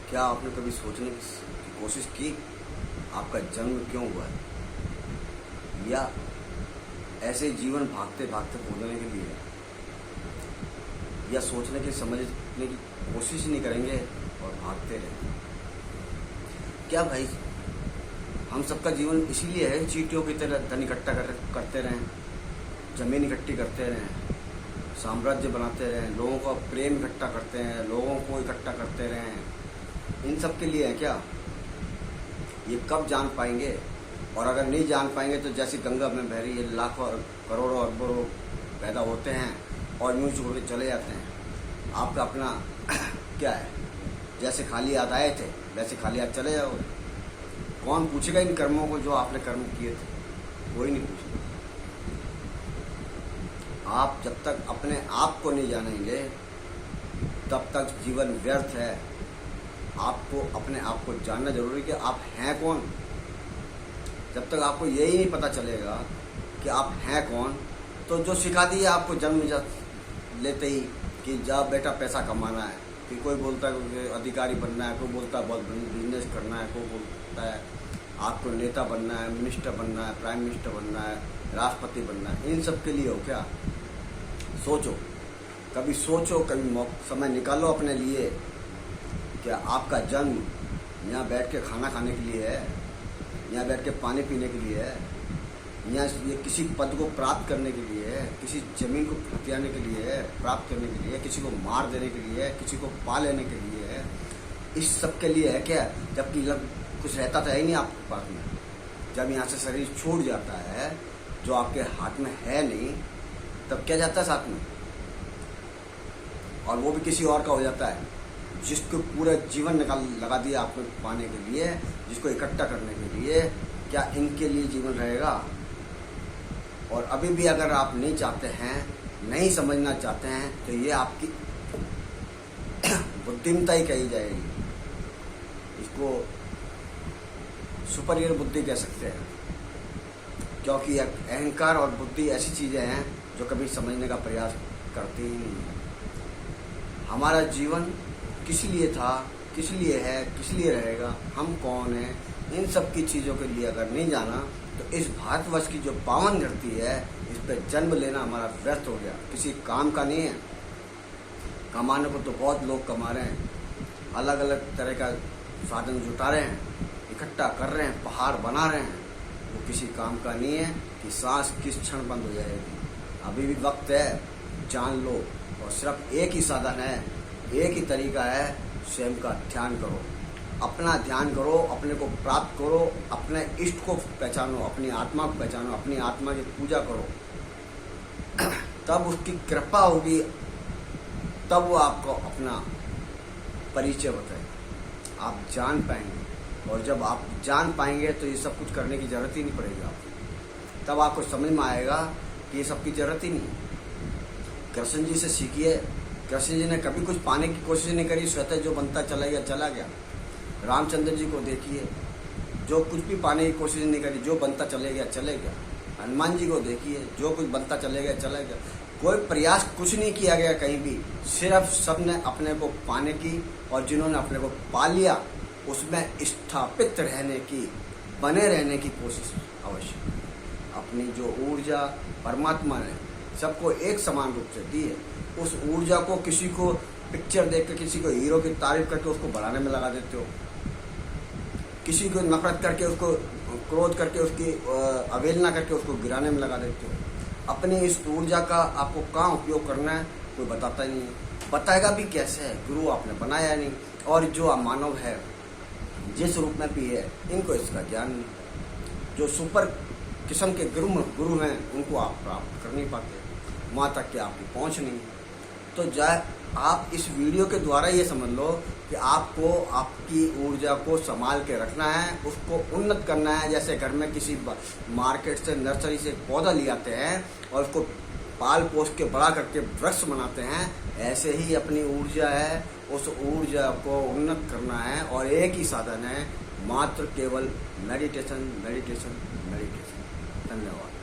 क्या आपने कभी सोचने की कोशिश की आपका जन्म क्यों हुआ है, या ऐसे जीवन भागते भागते खोदने के लिए, या सोचने की समझने की कोशिश नहीं करेंगे और भागते रहेंगे? क्या भाई, हम सबका जीवन इसीलिए है चींटियों की तरह धन इकट्ठा करते रहें, जमीन इकट्ठी करते रहें, साम्राज्य बनाते रहें, लोगों का प्रेम इकट्ठा करते हैं, लोगों को इकट्ठा करते रहें? इन सब के लिए है क्या? ये कब जान पाएंगे? और अगर नहीं जान पाएंगे तो जैसी गंगा में बह रही है, लाखों करोड़ों अरबों पैदा होते हैं और यूं छोड़ के चले जाते हैं। आपका अपना क्या है? जैसे खाली हाथ आए थे वैसे खाली हाथ चले जाओगे। कौन पूछेगा इन कर्मों को जो आपने कर्म किए थे? कोई नहीं पूछेगा। आप जब तक अपने आप को नहीं जानेंगे तब तक जीवन व्यर्थ है। आपको अपने आप को जानना जरूरी है कि आप हैं कौन। जब तक आपको यही नहीं पता चलेगा कि आप हैं कौन, तो जो सिखा दिया आपको जन्म लेते ही कि जा बेटा पैसा कमाना है, कि कोई बोलता है कि अधिकारी बनना है, कोई बोलता है बहुत बिजनेस करना है, कोई बोलता है आपको नेता बनना है, मिनिस्टर बनना है, प्राइम मिनिस्टर बनना है, राष्ट्रपति बनना है। इन सब के लिए हो क्या? सोचो, कभी सोचो, कभी समय निकालो अपने लिए। क्या आपका जन्म यहाँ बैठ के खाना खाने के लिए है, यहाँ बैठ के पानी पीने के लिए है, यहाँ ये किसी पद को प्राप्त करने के लिए है, किसी जमीन को हथियाने के लिए है, प्राप्त करने के लिए, किसी को मार देने के लिए है, किसी को पा लेने के लिए है? इस सब के लिए है क्या? जबकि कुछ रहता तो है ही नहीं आपके पास में। जब यहाँ से शरीर छूट जाता है, जो आपके हाथ में है नहीं, तब क्या जाता है साथ में? और वो भी किसी और का हो जाता है, जिसको पूरा जीवन लगा दिया आपने पाने के लिए, जिसको इकट्ठा करने के लिए। क्या इनके लिए जीवन रहेगा? और अभी भी अगर आप नहीं चाहते हैं, नहीं समझना चाहते हैं, तो ये आपकी बुद्धिमता ही कही जाएगी। इसको सुपरियर बुद्धि कह सकते हैं, क्योंकि अहंकार और बुद्धि ऐसी चीजें हैं जो कभी समझने का प्रयास करती ही नहीं है। हमारा जीवन किस लिए था, किस लिए है, किस लिए रहेगा, हम कौन हैं, इन सब की चीज़ों के लिए अगर नहीं जाना तो इस भारतवर्ष की जो पावन धरती है, इस पर जन्म लेना हमारा व्यर्थ हो गया। किसी काम का नहीं है। कमाने को तो बहुत लोग कमा रहे हैं, अलग अलग तरह का साधन जुटा रहे हैं, इकट्ठा कर रहे हैं, पहाड़ बना रहे हैं। वो किसी काम का नहीं है कि सांस किस क्षण बंद हो जाएगी। अभी भी वक्त है, जान लो। और सिर्फ एक ही साधन है, एक ही तरीका है, स्वयं का ध्यान करो, अपना ध्यान करो, अपने को प्राप्त करो, अपने इष्ट को पहचानो, अपनी आत्मा को पहचानो, अपनी आत्मा की पूजा करो। तब उसकी कृपा होगी, तब वो आपको अपना परिचय बताए, आप जान पाएंगे। और जब आप जान पाएंगे तो ये सब कुछ करने की जरूरत ही नहीं पड़ेगी आपको। तब आपको समझ में आएगा कि ये सब की जरूरत ही नहीं है। कृष्ण जी से सीखिए। कृष्ण जी ने कभी कुछ पाने की कोशिश नहीं करी, स्वतः जो बनता चला गया चला गया। रामचंद्र जी को देखिए, जो कुछ भी पाने की कोशिश नहीं करी, जो बनता चले गया चले गया। हनुमान जी को देखिए, जो कुछ बनता चले गया चला गया। कोई प्रयास कुछ नहीं किया गया कहीं भी, सिर्फ सबने अपने को पाने की, और जिन्होंने अपने को पा लिया उसमें स्थापित रहने की, बने रहने की कोशिश अवश्य। अपनी जो ऊर्जा परमात्मा ने सबको एक समान रूप से दी है, उस ऊर्जा को किसी को पिक्चर देख के, किसी को हीरो की तारीफ करके उसको बढ़ाने में लगा देते हो, किसी को नफरत करके, उसको क्रोध करके, उसकी अवहेलना करके उसको गिराने में लगा देते हो। अपनी इस ऊर्जा का आपको कहाँ उपयोग करना है कोई बताता ही नहीं है। बताएगा भी कैसे है? गुरु आपने बनाया नहीं, और जो मानव है जिस रूप में भी है, इनको इसका ज्ञान नहीं। जो सुपर किस्म के गुरु हैं उनको आप प्राप्त कर नहीं पाते, वहाँ तक कि आपकी पहुँच नहीं। तो जाए आप इस वीडियो के द्वारा ये समझ लो कि आपको आपकी ऊर्जा को संभाल के रखना है, उसको उन्नत करना है। जैसे घर में किसी मार्केट से, नर्सरी से पौधा ले आते हैं और उसको पाल पोस के बड़ा करके वृक्ष बनाते हैं, ऐसे ही अपनी ऊर्जा है, उस ऊर्जा को उन्नत करना है। और एक ही साधन है, मात्र केवल मेडिटेशन, मेडिटेशन, मेडिटेशन। धन्यवाद।